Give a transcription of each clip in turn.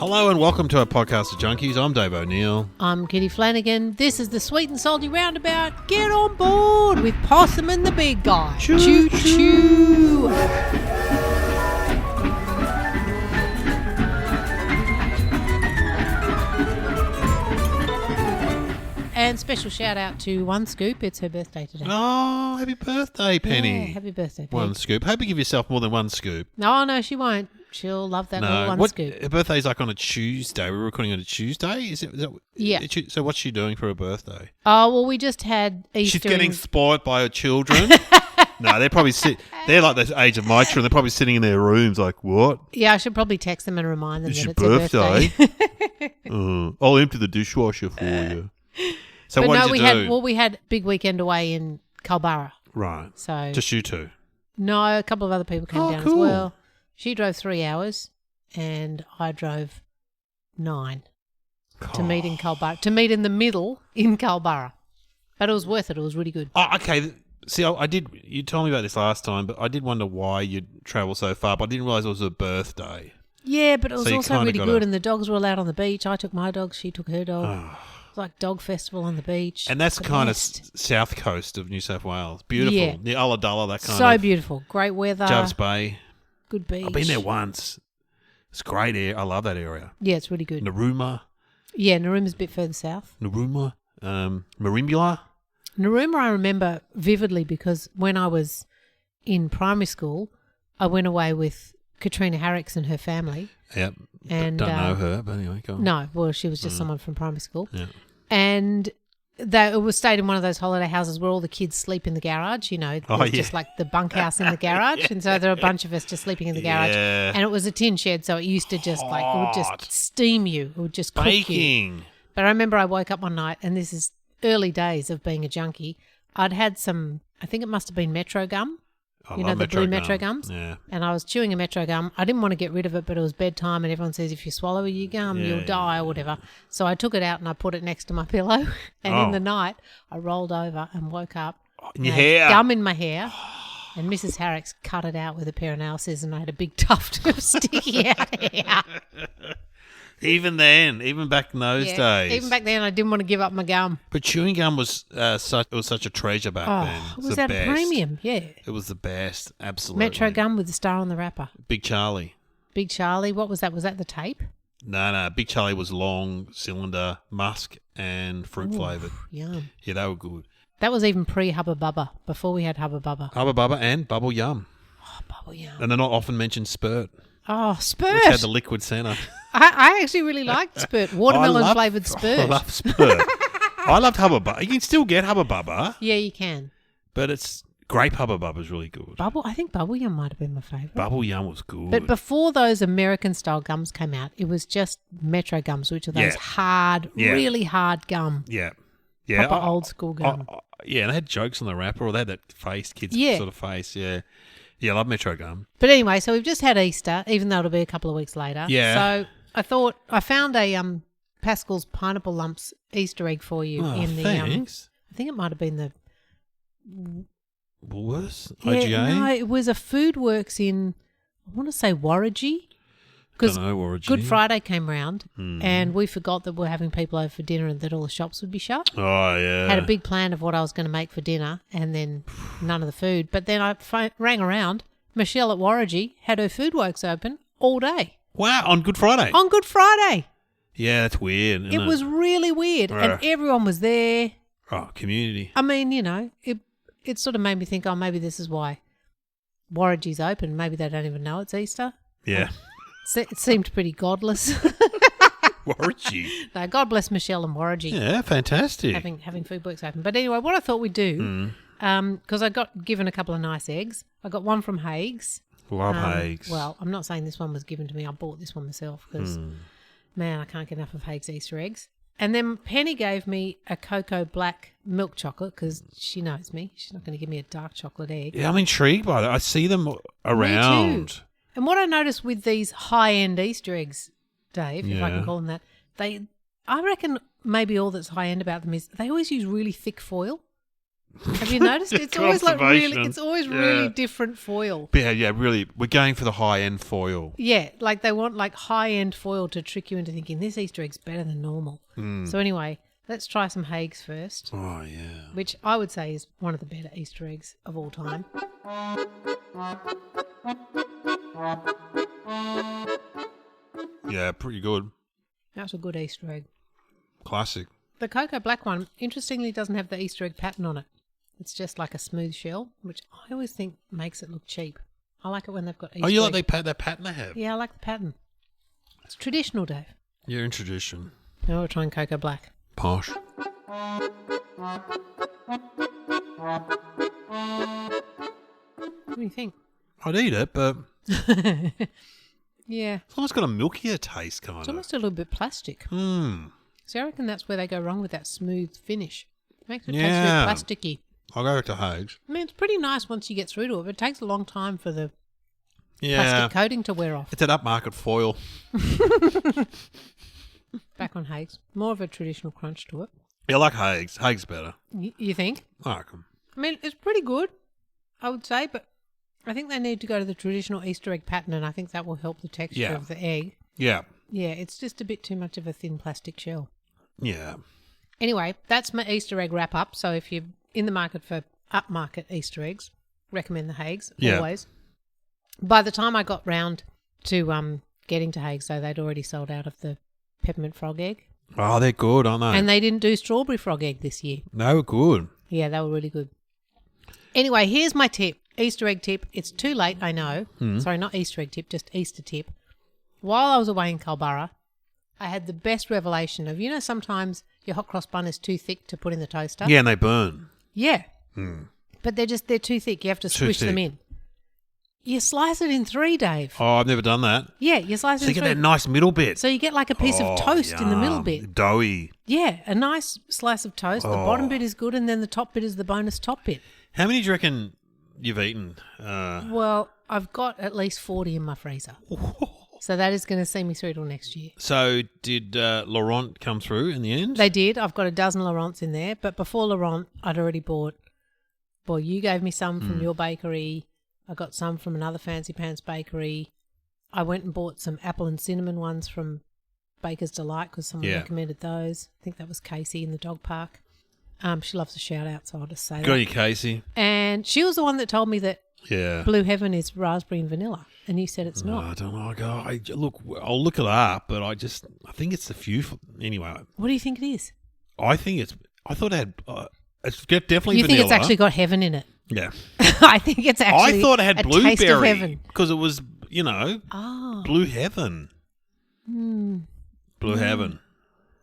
Hello and welcome to our podcast of Junkies. I'm Dave O'Neill. I'm Kitty Flanagan. This is the Sweet and Salty Roundabout. Get on board with Possum and the Big Guy. Choo, choo. choo. And special shout out to One Scoop. It's her birthday today. Oh, happy birthday, Penny. Yeah, happy birthday, Penny. One scoop. Hope you give yourself more than one scoop. No, she won't. She'll love that little one scoop. Her birthday's like on a Tuesday. We're recording on a Tuesday. Is that, yeah. So what's she doing for her birthday? Oh, well, we just had Easter. She's getting spoiled by her children. No, they're probably they're like the age of my children. They're probably sitting in their rooms like, what? Yeah, I should probably text them and remind them It's that your it's her birthday. I'll empty the dishwasher for you. So but what no, did you do? we had big weekend away in Culburra. Right. So Just you two? No, a couple of other people came down cool. as well. She drove 3 hours and I drove 9 to meet in Culburra, to meet in the middle in Culburra. But it was worth it. It was really good. Oh, okay. See, I did. You told me about this last time, but I did wonder why you'd travel so far. But I didn't realise it was her birthday. Yeah, but it was So you also kinda really gotta- good, and the dogs were allowed on the beach. I took my dog, she took her dog. It was like dog festival on the beach. And that's The kind best. of south coast of New South Wales. Beautiful. Yeah. The Ulladulla, that kind So of. beautiful. Great weather. Doves Bay. Good beach. I've been there once. It's great area. I love that area. Yeah, it's really good. Narooma. Yeah, Naruma's a bit further south. Marimbula. Narooma I remember vividly because when I was in primary school, I went away with Katrina Harricks and her family. Yep. And Don't know her, but anyway, go on. No, well, she was just someone from primary school. Yeah. And it was stayed in one of those holiday houses where all the kids sleep in the garage, you know. Oh, It's just like the bunkhouse in the garage. And so there were a bunch of us just sleeping in the garage. Yeah. And it was a tin shed, so it used to just it would Hot. just steam you. It would just cook you. Baking. But I remember I woke up one night, and this is early days of being a junkie. I'd had some, I think it must have been Metro gum. I You know, love the blue Metro gums? Yeah. And I was chewing a Metro gum. I didn't want to get rid of it, but it was bedtime, and everyone says if you swallow your gum, Yeah, you'll die or whatever. So I took it out and I put it next to my pillow. And in the night, I rolled over and woke up. In your and I had hair. Gum in my hair. And Mrs. Harricks cut it out with a pair of nail scissors, and I had a big tuft of sticky out hair. Even then, even back in those days. Even back then, I didn't want to give up my gum. But chewing gum was such a treasure back then. It was at a premium, yeah. It was the best, absolutely. Metro gum with the star on the wrapper. Big Charlie. Big Charlie, what was that? Was that the tape? No. Big Charlie was long, cylinder, musk, and fruit flavoured. Yum. Yeah, they were good. That was even pre-Hubba Bubba, before we had Hubba Bubba. Hubba Bubba and Bubble Yum. Oh, Bubble Yum. And they're not often mentioned Spurt, Oh, Spurt. which had the liquid centre. I actually really liked Spurt. Watermelon flavoured Spurt. I love Spurt. I loved Hubba Bubba. You can still get Hubba Bubba, Yeah, you can. but it's grape Hubba Bubba is really good. I think Bubble Yum might have been my favourite. Bubble Yum was good. But before those American-style gums came out, it was just Metro gums, which are those hard, really hard gum. Yeah. Yeah. Proper old school gum. Yeah, and they had jokes on the wrapper, or they had that face, kids sort of face. Yeah. Yeah, I love Metro gum. But anyway, so we've just had Easter, even though it'll be a couple of weeks later. Yeah. So I thought I found a Pascal's Pineapple Lumps Easter egg for you in the thanks. I think it might have been the Woolworths? IGA? No, it was a Foodworks in I want to say Wooragee. Because Don't know, Wooragee. Good Friday came round and we forgot that we're having people over for dinner and that all the shops would be shut. Oh, yeah. Had a big plan of what I was going to make for dinner and then none of the food. But then I rang around. Michelle at Wooragee had her Foodworks open all day. Wow, on Good Friday? On Good Friday. Yeah, that's weird. It was really weird and everyone was there. Oh, community. I mean, you know, it sort of made me think, oh, maybe this is why Woораgee's open. Maybe they don't even know it's Easter. Yeah. It seemed pretty godless. Wooragee. No, God bless Michelle and Wooragee. Yeah, fantastic. Having Foodworks open. But anyway, what I thought we'd do, because I got given a couple of nice eggs. I got one from Haigs. Love Haigs. Well, I'm not saying this one was given to me. I bought this one myself because, man, I can't get enough of Haigs Easter eggs. And then Penny gave me a Koko black milk chocolate because she knows me. She's not going to give me a dark chocolate egg. Yeah, I'm intrigued by that. I see them around. Me too. And what I noticed with these high-end Easter eggs, Dave, if I can call them that, I reckon maybe all that's high-end about them is they always use really thick foil. Have you noticed? It's always like really, Conservation. it's always Yeah. really different foil. Yeah, really. We're going for the high-end foil. Yeah, like they want like high-end foil to trick you into thinking this Easter egg's better than normal. So anyway, let's try some Haigs first, Oh, yeah. which I would say is one of the better Easter eggs of all time. Yeah, pretty good. That's a good Easter egg. Classic. The Koko Black one, interestingly, doesn't have the Easter egg pattern on it. It's just like a smooth shell, which I always think makes it look cheap. I like it when they've got Easter Oh, you egg. like that pattern they have? Yeah, I like the pattern. It's traditional, Dave. You're in tradition. Now we're trying Koko Black. Posh. What do you think? I'd eat it, but Yeah, it's almost got a milkier taste, kind it's of. almost a little bit plastic. Hmm. So I reckon that's where they go wrong with that smooth finish. Makes it Yeah. taste a bit plasticky. I'll go to Haigs. I mean, it's pretty nice once you get through to it, but it takes a long time for the Yeah. plastic coating to wear off. It's an upmarket foil. Back on Haigs. More of a traditional crunch to it. Yeah, I like Haigs. Haigs better. You think? I like 'em. I mean, it's pretty good, I would say, but I think they need to go to the traditional Easter egg pattern, and I think that will help the texture Yeah. of the egg. Yeah. Yeah, it's just a bit too much of a thin plastic shell. Yeah. Anyway, that's my Easter egg wrap up. So if you're in the market for upmarket Easter eggs, recommend the Haigs, Yeah. always. By the time I got round to getting to Haigs, though, they'd already sold out of the peppermint frog egg. Oh, they're good, aren't they? And they didn't do strawberry frog egg this year. They were good. Yeah, they were really good. Anyway, here's my tip. Easter egg tip. It's too late, I know. Sorry, not Easter egg tip, just Easter tip. While I was away in Culburra, I had the best revelation of, sometimes your hot cross bun is too thick to put in the toaster. Yeah, and they burn. Yeah. But they're too thick. You have to squish them in. You slice it in 3, Dave. Oh, I've never done that. Yeah, you slice So it you in get 3. that nice middle bit. So you get like a piece of toast in the middle bit. Doughy. Yeah, a nice slice of toast. The bottom bit is good, and then the top bit is the bonus top bit. How many do you reckon you've eaten? Well, I've got at least 40 in my freezer. So that is going to see me through till next year. So did Laurent come through in the end? They did. I've got a dozen Laurents in there. But before Laurent, I'd already bought... Well, you gave me some from your bakery. I got some from another Fancy Pants bakery. I went and bought some apple and cinnamon ones from Baker's Delight because someone recommended those. I think that was Casey in the dog park. She loves a shout out, so I'll just say Got that. you, Casey. And she was the one that told me that Yeah. Blue Heaven is raspberry and vanilla, and you said it's not. I don't know. Look, I'll look it up, but I think it's a few. Anyway, What do you think it is? I thought it had. It's definitely You vanilla. think it's actually got heaven in it? Yeah. I think it's actually I thought it had a taste of blueberry heaven. because it was, Oh. Blue Heaven. Blue Heaven.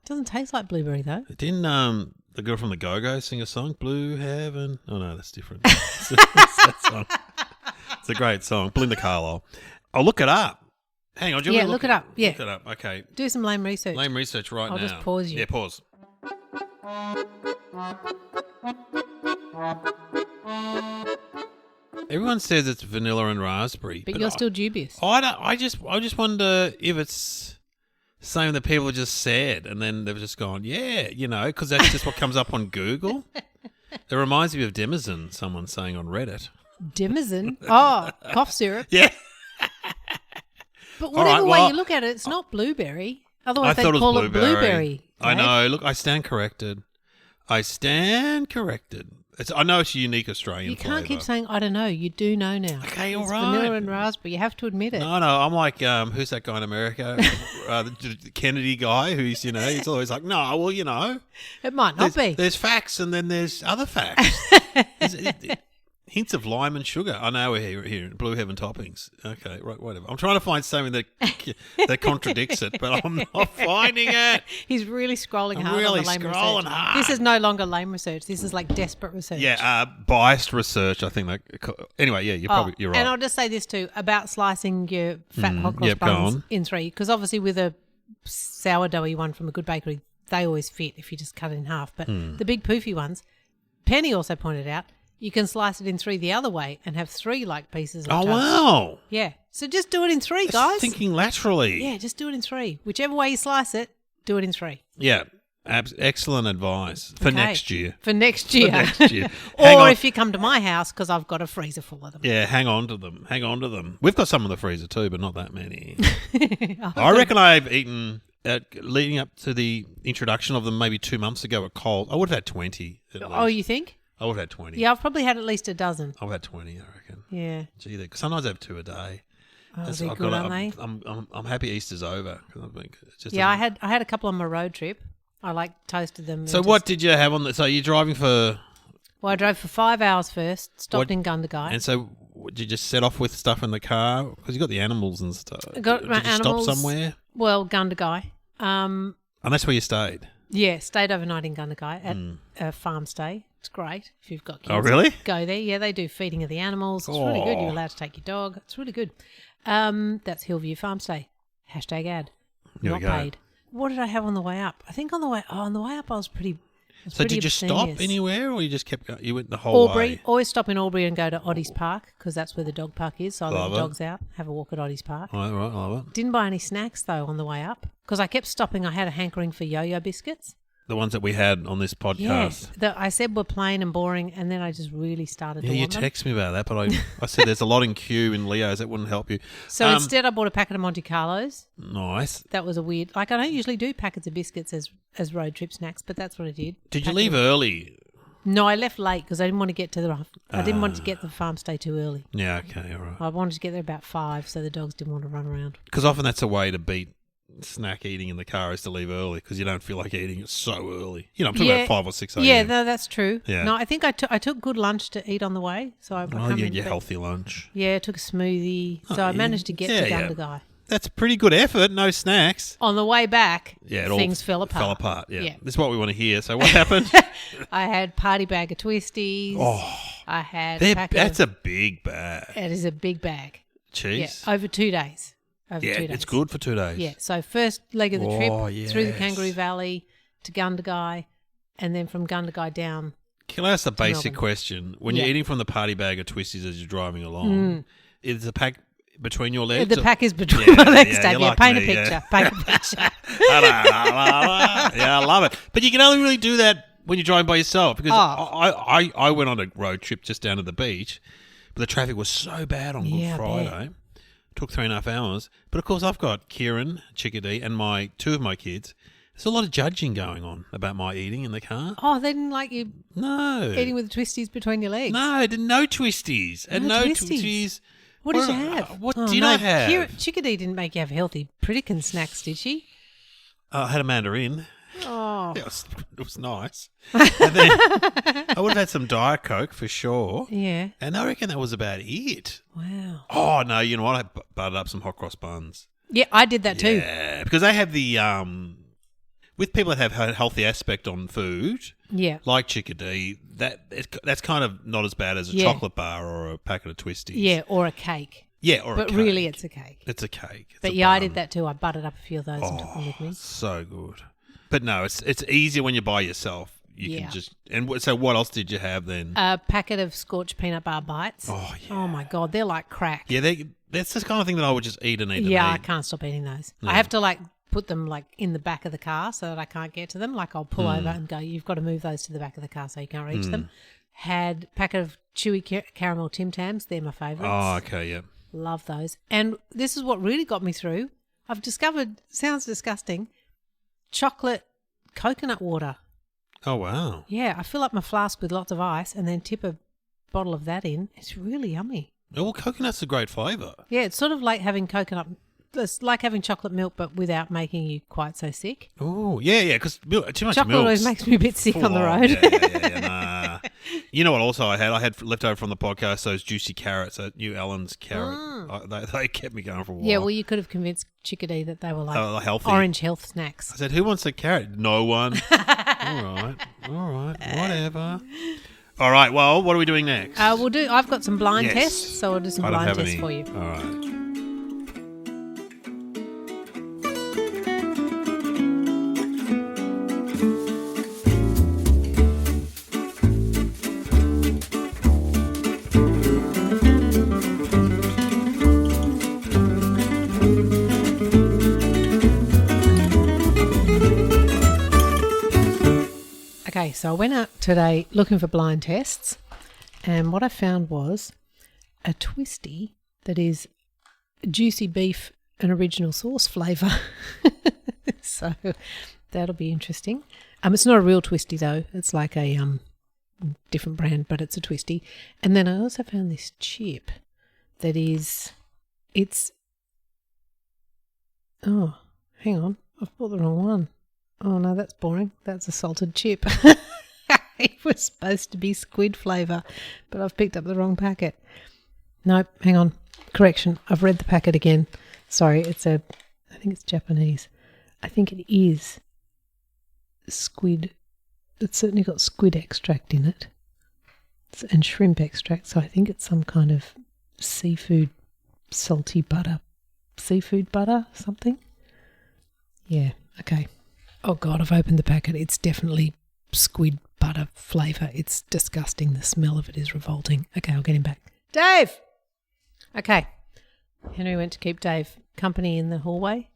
Doesn't taste like blueberry though. Didn't the girl from the Go-Go sing a song, Blue Heaven? Oh no, that's different. It's that song. It's a great song, Belinda Carlisle. I'll look it up. Hang on, do you want me to look it up. Yeah. Look it up. Okay. Do some lame research. Lame research right now. I'll just pause you. Yeah, pause. Everyone says it's vanilla and raspberry, but you're still dubious. I just wonder if it's something that people have just said and then they've just gone, yeah, because that's just what comes up on Google. It reminds me of Denizen, someone saying on Reddit. Denizen? Oh, cough syrup. Yeah. But whatever right, way well, you look at it, it's not blueberry. I Otherwise, they'd thought it was call it blueberry. blueberry. I Dave. know. Look, I stand corrected. I know it's a unique Australian You can't keep flavour. saying, I don't know. You do know now. Okay, all it's right. vanilla and raspberry. You have to admit it. No, I'm like, who's that guy in America? The Kennedy guy who's, he's always like, no, well, It might not be. There's facts and then there's other facts. Hints of lime and sugar. I know we're here in Blue Heaven toppings. Okay, right, whatever. I'm trying to find something that contradicts it, but I'm not finding it. He's really scrolling I'm hard really on the lame scrolling research. hard. This is no longer lame research. This is like desperate research. Yeah, biased research. I think. Anyway, yeah, you're right. And I'll just say this too about slicing your fat hot cross yep, go buns on. in 3, because obviously with a sourdoughy one from a good bakery, they always fit if you just cut it in half. But the big poofy ones, Penny also pointed out, you can slice it in 3 the other way and have 3 like pieces of Oh, toast. wow. Yeah. So just do it in 3, guys. Thinking laterally. Yeah, just do it in 3. Whichever way you slice it, do it in 3. Yeah. Excellent advice for Okay. next year. For next year. Next year. Hang Or on. if you come to my house, because I've got a freezer full of them. Yeah, hang on to them. Hang on to them. We've got some in the freezer too, but not that many. I reckon I've eaten, leading up to the introduction of them maybe 2 months ago at Coles, I would have had 20 at least. Oh, you think? I would have had 20. Yeah, I've probably had at least a dozen. I've had 20, I reckon. Yeah. Gee, sometimes I have 2 a day. Oh, they're good, aren't they? I'm happy Easter's over. 'Cause it's just Yeah, I had a couple on my road trip. I toasted them. So what did you have on so you're driving for... Well, I drove for 5 hours first, stopped in Gundagai. And so did you just set off with stuff in the car? Because you got the animals and stuff. I got my Did you animals. stop somewhere? Well, Gundagai. And that's where you stayed? Yeah, stayed overnight in Gundagai at a farm stay. It's great if you've got kids. Oh, really? Go there. Yeah, they do feeding of the animals. It's really good. You're allowed to take your dog. It's really good. That's Hillview Farm Stay. #ad. There Not we go. paid. What did I have on the way up? I think on the way up I was pretty. So did you stop anywhere, or you just kept going? You went the whole Albury. way? Always stop in Albury and go to Oddie's Park because that's where the dog park is. So I let Love the it. dogs out, have a walk at Oddie's Park. All right, I love it. Didn't buy any snacks though on the way up because I kept stopping. I had a hankering for yo-yo biscuits. The ones that we had on this podcast. Yeah, I said were plain and boring, and then I just really started Yeah, to you want them. text me about that, but I said there's a lot in queue in Leo's. That wouldn't help you. So instead, I bought a packet of Monte Carlos. Nice. That was a weird. I don't usually do packets of biscuits as road trip snacks, but that's what I did. Did you leave early? No, I left late because I didn't want to get to the. I didn't want to get to the farm stay too early. Yeah, okay, all right. I wanted to get there about 5, so the dogs didn't want to run around. Because often that's a way to beat snack eating in the car is to leave early because you don't feel like eating it so early. You know, I'm talking about 5 or 6 a.m. Yeah, no, that's true. Yeah. No, I think I took good lunch to eat on the way. So I Oh, come you in, had your but- healthy lunch. Yeah, I took a smoothie. So Oh, I yeah. managed to get Yeah, to yeah. Gundagai. That's pretty good effort. No snacks. On the way back, Yeah, it all things fell apart. Fell apart. Yeah. Yeah. This is what we want to hear. So what happened? I had party bag of Twisties. Oh, I had a pack that's of, a big bag. it is a big bag. Cheese. Yeah, over 2 days. Yeah, 2 days. it's good for 2 days. Yeah, so first leg of the trip through the yes. Kangaroo Valley to Gundagai, and then from Gundagai down. Can I ask the basic Melbourne. question? When you're Yeah. eating from the party bag of Twisties as you're driving along, is the pack between your legs? The or- pack is between Yeah, my legs, yeah, Dave. you're Yeah, like paint a me, picture. yeah. Paint a picture. Yeah, I love it. But you can only really do that when you're driving by yourself because I went on a road trip just down to the beach, but the traffic was so bad on Good Yeah, I Friday. Took 3.5 hours. But of course, I've got Kieran, Chickadee, and 2 of my kids. There's a lot of judging going on about my eating in the car. Oh, they didn't like you No. eating with the Twisties between your legs? No, no Twisties. And No no Twisties. Twisties. What did you have? What Oh, did no, I have? Chickadee didn't make you have healthy Pritikin snacks, did she? I had a mandarin. Oh. Yeah, it was nice. And then I would have had some Diet Coke for sure. Yeah. And I reckon that was about it. Wow. Oh, no, you know what? I buttered up some hot cross buns. Yeah, I did that too. Yeah, because they have the, with people that have a healthy aspect on food, Yeah. like Chickadee, that's kind of not as bad as a Yeah. chocolate bar or a packet of Twisties. Yeah, or a cake. Yeah, or a But cake. really, it's a cake. It's a cake. It's But a yeah, I bun. did that too. I buttered up a few of those and took them with me. So good. But no, it's easier when you're by yourself. You Yeah. can just so what else did you have then? A packet of Scorched peanut bar bites. Oh, yeah. Oh my god, they're like crack. Yeah, that's the kind of thing that I would just eat and eat. Yeah, I and eat. can't stop eating those. No. I have to put them in the back of the car so that I can't get to them. Like I'll pull over and go, you've got to move those to the back of the car so you can't reach them. Had a packet of chewy caramel Tim Tams. They're my favourites. Oh, okay, yeah. Love those. And this is what really got me through. I've discovered, sounds disgusting, chocolate coconut water. Oh, wow. Yeah, I fill up my flask with lots of ice and then tip a bottle of that in. It's really yummy. Oh, well, coconut's a great flavour. Yeah, it's sort of like having coconut. It's like having chocolate milk, but without making you quite so sick. Oh, yeah, because too much Chocolate milk. always makes me a bit sick on the road. Yeah, nah. You know what also I had? I had left over from the podcast those juicy carrots, New Ellen's carrot. They kept me going for a while. Yeah, well, you could have convinced Chickadee that they were like healthy. orange health snacks. I said, who wants a carrot? No one. All right, whatever. All right, well, what are we doing next? I've got some blind Yes. tests, so we'll do some I don't blind have tests any. for you. All right. So I went out today looking for blind tests, and what I found was a Twistie that is juicy beef and original sauce flavour. So that'll be interesting. It's not a real Twistie though. It's like a different brand, but it's a Twistie. And then I also found this chip that is, oh, hang on. I've bought the wrong one. Oh no, that's boring. That's a salted chip. It was supposed to be squid flavour, but I've picked up the wrong packet. Nope, hang on. Correction. I've read the packet again. Sorry, I think it's Japanese. I think it is squid. It's certainly got squid extract in it and shrimp extract, so I think it's some kind of seafood, salty butter, seafood butter, something. Yeah, okay. Oh God, I've opened the packet. It's definitely squid butter flavour. It's disgusting. The smell of it is revolting. Okay, I'll get him back. Dave! Okay. Henry went to keep Dave company in the hallway.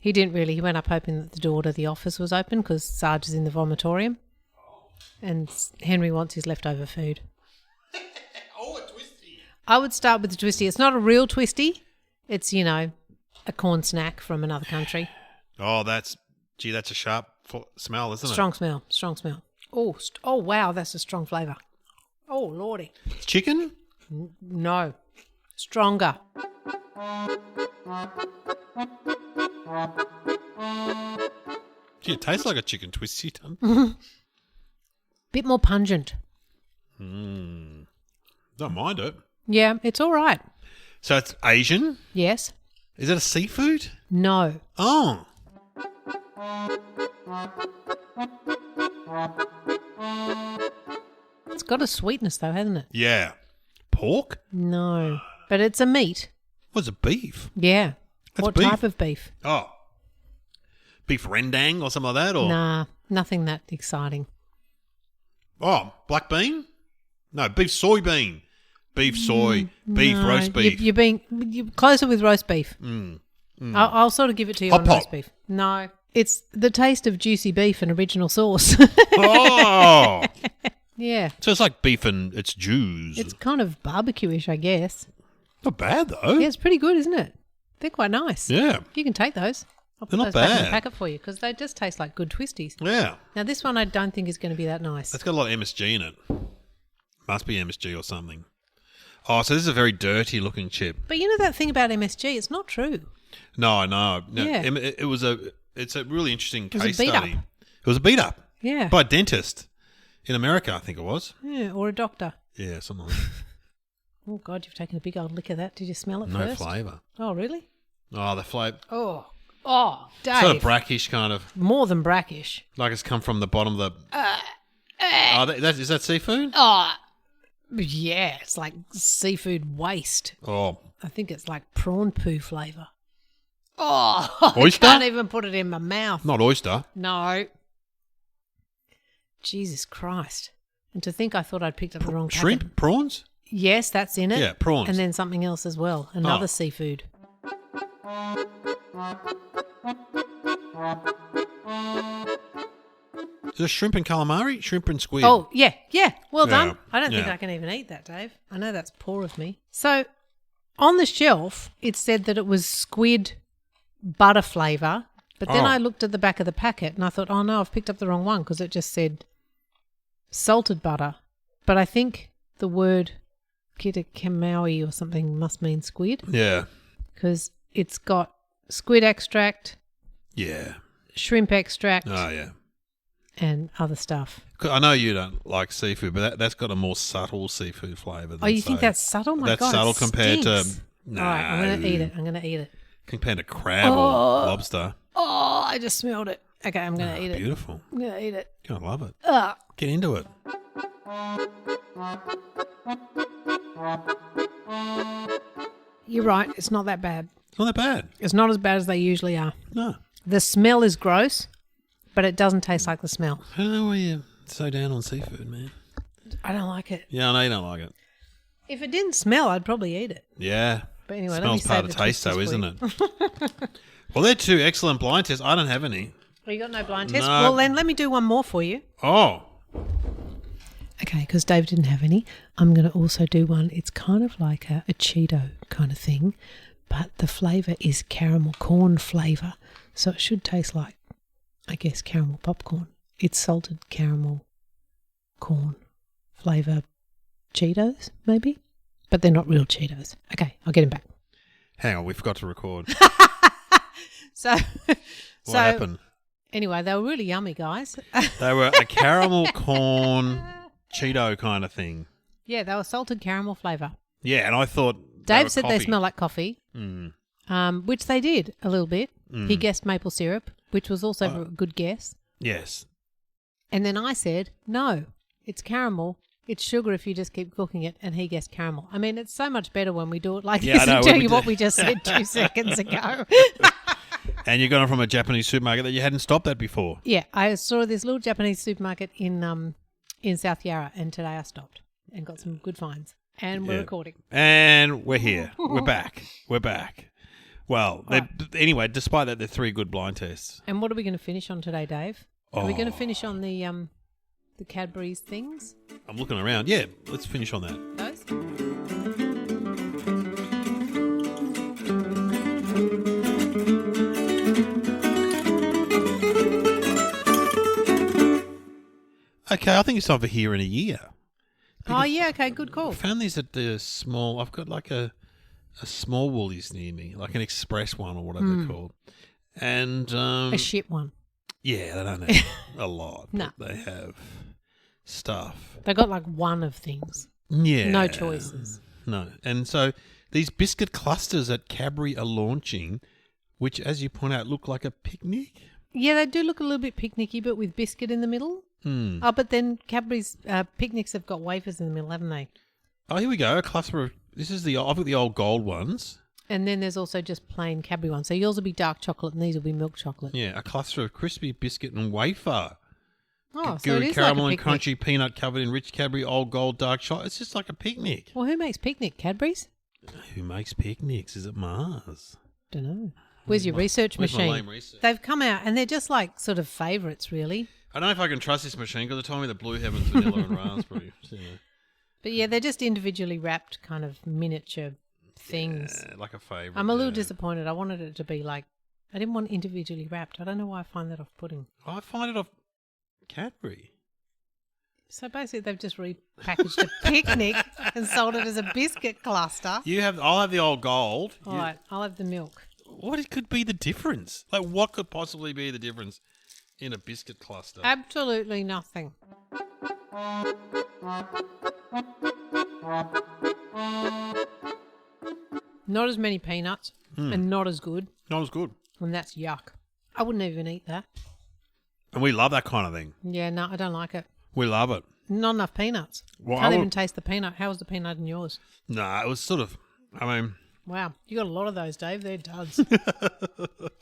He didn't really. He went up hoping that the door to the office was open because Sarge is in the vomitorium. And Henry wants his leftover food. Oh, a Twistie. I would start with the Twistie. It's not a real Twistie. It's, a corn snack from another country. Oh, that's a sharp smell, isn't it? Strong smell. Oh, wow, that's a strong flavour. Oh, lordy. It's chicken? No. Stronger. Gee, it tastes like a chicken Twistie, doesn't it? Bit more pungent. Don't mind it. Yeah, it's all right. So it's Asian? Yes. Is it a seafood? No. Oh. It's got a sweetness though, hasn't it? Yeah. Pork? No. But it's a meat. What's it, beef? Yeah. That's what beef. type of beef? Oh. Beef rendang or something like that? Or Nah, nothing that exciting. Oh, black bean? No, beef soybean. Beef soy. Beef No, roast beef. You're closer with roast beef. I'll sort of give it to you Hot on pot. roast beef. No. It's the taste of juicy beef and original sauce. Oh. Yeah. So it's like beef and it's Jews. It's kind of barbecue-ish, I guess. Not bad though. Yeah, it's pretty good, isn't it? They're quite nice. Yeah. You can take those. I'll put They're not those back in the bad. packet for you because they just taste like good Twisties. Yeah. Now, this one I don't think is going to be that nice. It's got a lot of MSG in it. Must be MSG or something. Oh, so this is a very dirty looking chip. But you know that thing about MSG? It's not true. No. Yeah. It's a really interesting was a case beat study. up. It was a beat up. Yeah. By a dentist in America, I think it was. Yeah, or a doctor. Yeah, something like that. Oh, God, you've taken a big old lick of that. Did you smell it No first? flavour. Oh, really? Oh, the flavour. Oh, Dave. Sort of brackish kind of. More than brackish. Like it's come from the bottom of the... is that seafood? Oh, yeah. It's like seafood waste. Oh. I think it's like prawn poo flavour. Oh, Oyster? I can't even put it in my mouth. Not oyster. No. Jesus Christ. And to think I thought I'd picked up the wrong packet. Shrimp? Prawns? Yes, that's in it. Yeah, prawns. And then something else as well. Another Oh. seafood. Is it shrimp and calamari? Shrimp and squid? Oh, yeah. Well done. Yeah, I don't think yeah. I can even eat that, Dave. I know that's poor of me. So, on the shelf, it said that it was squid butter flavour. But then Oh. I looked at the back of the packet and I thought, oh no, I've picked up the wrong one because it just said salted butter. But I think the word kitakamaui or something must mean squid Yeah. because it's got squid extract, Yeah. shrimp extract, Oh, yeah. and other stuff. 'Cause I know you don't like seafood, but that's got a more subtle seafood flavour. Oh, you think that's subtle? My that's God, subtle it compared to... stinks. No. All right, I'm going to eat it. Compared to crab or lobster. Oh, I just smelled it. Okay, I'm going to eat it. Beautiful. I'm going to eat it. You're going to love it. Ugh. Get into it. You're right. It's not that bad. It's not that bad. It's not as bad as they usually are. No. The smell is gross, but it doesn't taste like the smell. I don't know why you're so down on seafood, man. I don't like it. Yeah, I know you don't like it. If it didn't smell, I'd probably eat it. Yeah. But anyway, Smells let me part of save the taste, Twisties though, for isn't you. it? Well, they're two excellent blind tests. I don't have any. Oh, you got no blind test? No. Well, then let me do one more for you. Oh. Okay, because Dave didn't have any, I'm going to also do one. It's kind of like a Cheeto kind of thing, but the flavour is caramel corn flavour. So it should taste like, I guess, caramel popcorn. It's salted caramel corn flavour Cheetos, maybe? But they're not real Cheetos. Okay, I'll get him back. Hang on, we forgot to record. What happened? Anyway, they were really yummy, guys. They were a caramel corn Cheeto kind of thing. Yeah, they were salted caramel flavour. Yeah, and I thought Dave said they smell like coffee, which they did a little bit. He guessed maple syrup, which was also a good guess. Yes. And then I said, no, it's caramel. It's sugar if you just keep cooking it, and he guessed caramel. I mean, it's so much better when we do it like this and tell you what we just said 2 seconds ago. And you got it from a Japanese supermarket that you hadn't stopped at before. Yeah, I saw this little Japanese supermarket in South Yarra, and today I stopped and got some good finds. And we're recording. And we're here. We're back. We're back. Well, anyway, despite that, they're 3 good blind tests. And what are we going to finish on today, Dave? Are we going to finish on the Cadbury's things? I'm looking around. Yeah, let's finish on that. Those? Okay, I think it's over here in a year. Oh, yeah, okay, good call. I found these at the small, I've got like a small Woolies near me, like an express one or whatever they're called. And A shit one. yeah, they don't have a lot, No. but they have stuff. They got like one of things. Yeah. No choices. No. And so these biscuit clusters at Cadbury are launching, which, as you point out, look like a picnic. Yeah, they do look a little bit picnicky, but with biscuit in the middle. Oh, but then Cadbury's picnics have got wafers in the middle, haven't they? Oh, here we go. A cluster of, I've got the old gold ones. And then there's also just plain Cadbury ones. So yours will be dark chocolate and these will be milk chocolate. Yeah, a cluster of crispy biscuit and wafer. Oh, so it is caramel like a and picnic. crunchy peanut covered in rich Cadbury old gold dark chocolate. It's just like a picnic. Well, who makes picnic? Cadbury's? Who makes picnics? Is it Mars? Don't know. Where's your research where's my machine? lame research? They've come out and they're just like sort of favourites, really. I don't know if I can trust this machine because they told me the Blue Heavens vanilla and raspberry. So, you know. But yeah, they're just individually wrapped kind of miniature things. Yeah, like a favourite. I'm a little disappointed. I wanted it to be like, I didn't want individually wrapped. I don't know why I find that off-putting. I find it off Cadbury. So basically they've just repackaged a picnic and sold it as a biscuit cluster. I'll have the old gold. All right, I'll have the milk. What could be the difference? Like, what could possibly be the difference in a biscuit cluster? Absolutely nothing. Not as many peanuts and not as good. Not as good. And that's yuck. I wouldn't even eat that. And we love that kind of thing. Yeah, no, I don't like it. We love it. Not enough peanuts. Well, Can't even taste the peanut. How was the peanut in yours? Nah, it was sort of, Wow, you got a lot of those, Dave. They're duds.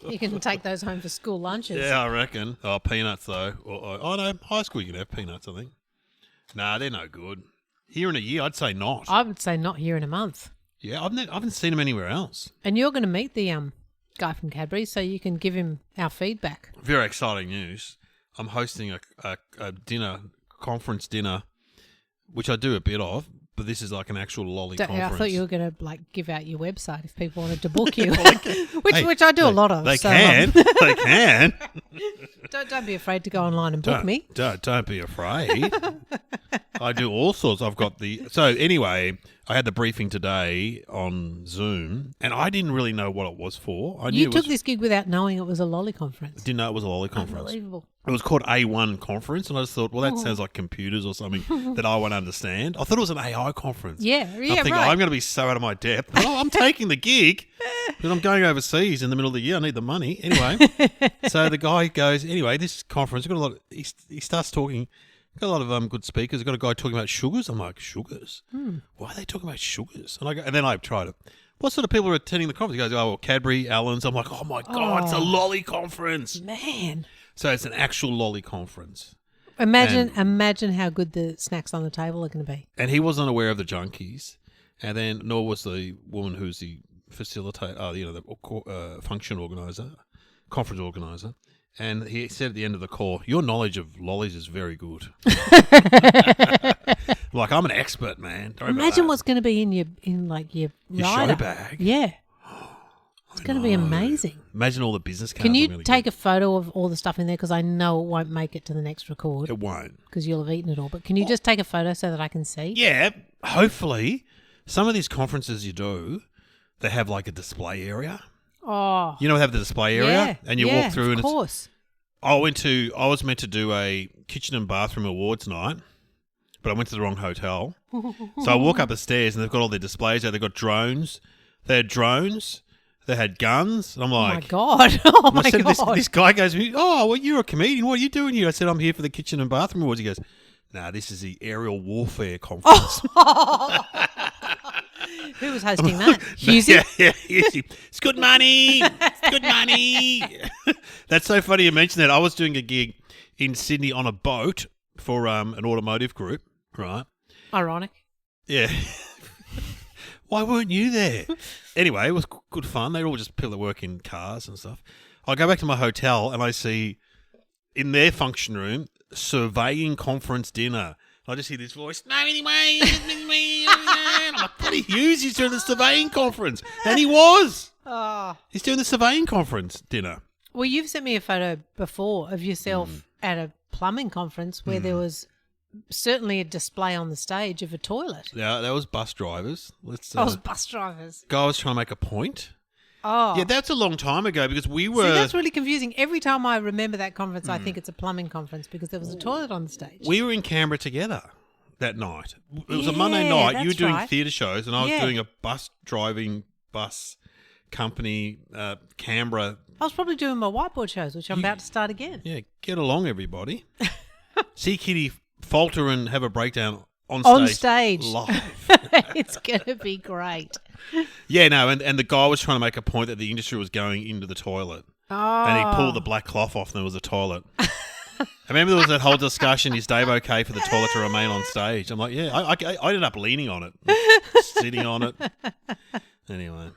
You can take those home for school lunches. yeah, I reckon. Oh, peanuts, though. Oh, no, high school you can have peanuts, I think. Nah, they're no good. Here in a year, I'd say not. I would say not here in a month. Yeah, I haven't seen them anywhere else. And you're going to meet the guy from Cadbury, so you can give him our feedback. Very exciting news. I'm hosting a conference dinner, which I do a bit of, but this is like an actual lolly conference. I thought you were going to like give out your website if people wanted to book you, which I do a lot of. They so, can. They can. Don't be afraid to go online and book me. Don't be afraid. I do all sorts. So anyway, I had the briefing today on Zoom, and I didn't really know what it was for. I knew You took this gig without knowing it was a lolly conference. Didn't know it was a lolly conference. Unbelievable. It was called A1 conference, and I just thought, well, that sounds like computers or something that I won't understand. I thought it was an AI conference. Yeah, I'm thinking, right. I'm going to be so out of my depth. Oh, I'm taking the gig, but I'm going overseas in the middle of the year. I need the money. Anyway, so the guy goes, anyway, this conference, got a lot. He starts talking. Got a lot of good speakers. Got a guy talking about sugars. I'm like, sugars? Why are they talking about sugars? And then I tried it. What sort of people are attending the conference? He goes, oh, well, Cadbury, Allen's. I'm like, oh my God, it's a lolly conference. Man. So it's an actual lolly conference. Imagine how good the snacks on the table are going to be. And he wasn't aware of the junkies, and then nor was the woman who's the facilitator, the function organizer, conference organizer. And he said at the end of the call, your knowledge of lollies is very good. Like, I'm an expert, man. Don't Imagine what's going to be in your rider. show bag. Yeah. It's going to be amazing. Imagine all the business cards. Can you take a photo of all the stuff in there? Because I know it won't make it to the next record. It won't. Because you'll have eaten it all. But can you just take a photo so that I can see? Yeah, hopefully. Some of these conferences you do, they have like a display area. Oh. You know, they have the display area, Yeah, and you walk through, and of course. I was meant to do a kitchen and bathroom awards night, but I went to the wrong hotel. So I walk up the stairs, and they've got all their displays there. They've got drones. They had drones. They had guns. And I'm like, oh my God. Oh my God. This guy goes, oh, well, you're a comedian. What are you doing here? I said, I'm here for the kitchen and bathroom awards. He goes, nah, this is the aerial warfare conference. Who was hosting that? Husey? Yeah, Husey. It's good money. It's good money. That's so funny you mentioned that. I was doing a gig in Sydney on a boat for an automotive group, right? Ironic. Yeah. Why weren't you there? Anyway, it was good fun. They all just people that work in cars and stuff. I go back to my hotel and I see in their function room surveying conference dinner. I just hear this voice, no, anyway. I'm like, Buddy Hughes, he's doing the surveying conference. And he was. Oh. He's doing the surveying conference dinner. Well, you've sent me a photo before of yourself at a plumbing conference where there was certainly a display on the stage of a toilet. Yeah, that was bus drivers. Was bus drivers. Guy was trying to make a point. Oh. Yeah, that's a long time ago because we were... See, that's really confusing. Every time I remember that conference, I think it's a plumbing conference because there was a toilet on the stage. We were in Canberra together that night. It was a Monday night. You were doing theatre shows and I was doing a bus company, Canberra. I was probably doing my whiteboard shows, which I'm about to start again. Yeah, get along, everybody. See Kitty falter and have a breakdown on stage. Live. It's going to be great. Yeah, no, and the guy was trying to make a point that the industry was going into the toilet. Oh. And he pulled the black cloth off and there was a toilet. I remember there was that whole discussion, is Dave okay for the toilet to remain on stage? I'm like, yeah, I ended up leaning on it, sitting on it. Anyway.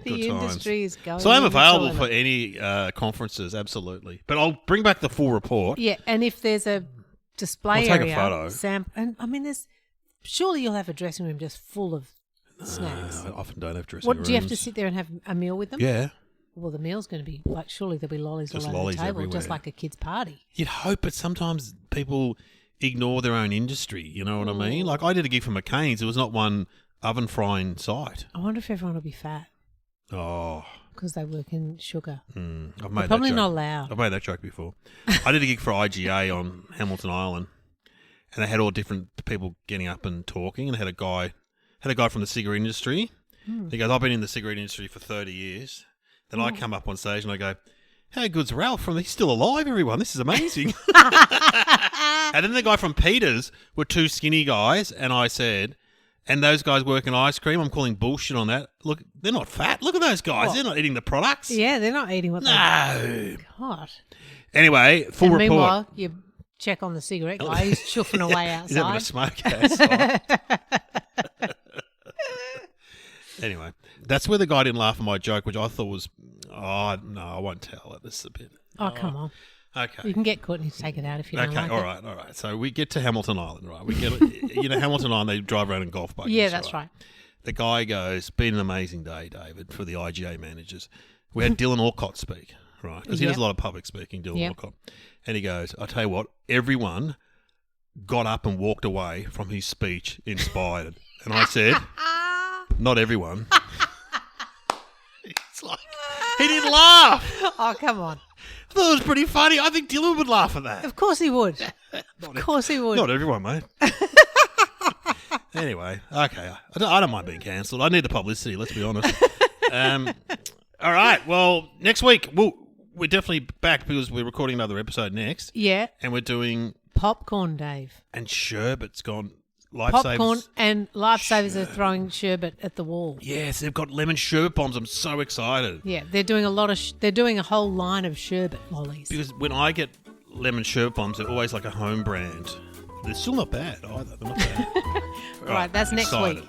The industry is going. So I'm available for any conferences, absolutely. But I'll bring back the full report. Yeah, and if there's a display I'll area, take a photo. And I mean, surely you'll have a dressing room just full of snacks. I often don't have dressing rooms. Do you have to sit there and have a meal with them? Yeah. Well, the meal's going to be like, surely there'll be lollies Just all over lollies the table, everywhere. just like a kid's party. You'd hope, but sometimes people ignore their own industry. You know what I mean? Like I did a gig for McCain's. It was not one oven frying site. I wonder if everyone will be fat. Oh. Because they work in sugar. I've made Probably that joke. not allowed. I've made that joke before. I did a gig for IGA on Hamilton Island, and they had all different people getting up and talking, and they had a guy from the cigarette industry. He goes, I've been in the cigarette industry for 30 years. Then I come up on stage and I go, how good's Ralph? He's still alive, everyone. This is amazing. And then the guy from Peters were two skinny guys, and I said, and those guys work in ice cream. I'm calling bullshit on that. Look, they're not fat. Look at those guys. They're not eating the products. Yeah, they're not eating what they No. God. Anyway, full report. Meanwhile, you check on the cigarette guy. He's chuffing away outside. He's having a smoke outside. Anyway, that's where the guy didn't laugh at my joke, which I thought was, oh, no, I won't tell it. This is a bit. Oh, come on. Okay. You can get Courtney to take it out if you don't like all right. So we get to Hamilton Island, right? We get, Hamilton Island, they drive around in golf buggies. Yeah, that's right. The guy goes, been an amazing day, David, for the IGA managers. We had Dylan Alcott speak, right? Because he does a lot of public speaking, Dylan Alcott. And he goes, I tell you what, everyone got up and walked away from his speech inspired. And I said, not everyone. It's like, he didn't laugh. Oh, come on. I thought it was pretty funny. I think Dylan would laugh at that. Of course he would. Of course he would. Not everyone, mate. Anyway, okay. I don't mind being cancelled. I need the publicity, let's be honest. All right. Well, next week, we're definitely back because we're recording another episode next. Yeah. And we're doing... Popcorn, Dave. And sherbet's gone... Popcorn and Lifesavers are throwing sherbet at the wall. Yes, they've got lemon sherbet bombs. I'm so excited. Yeah, they're doing they're doing a whole line of sherbet lollies. Because when I get lemon sherbet bombs, they're always like a home brand. They're still not bad either. They're not bad. Right, that's next week.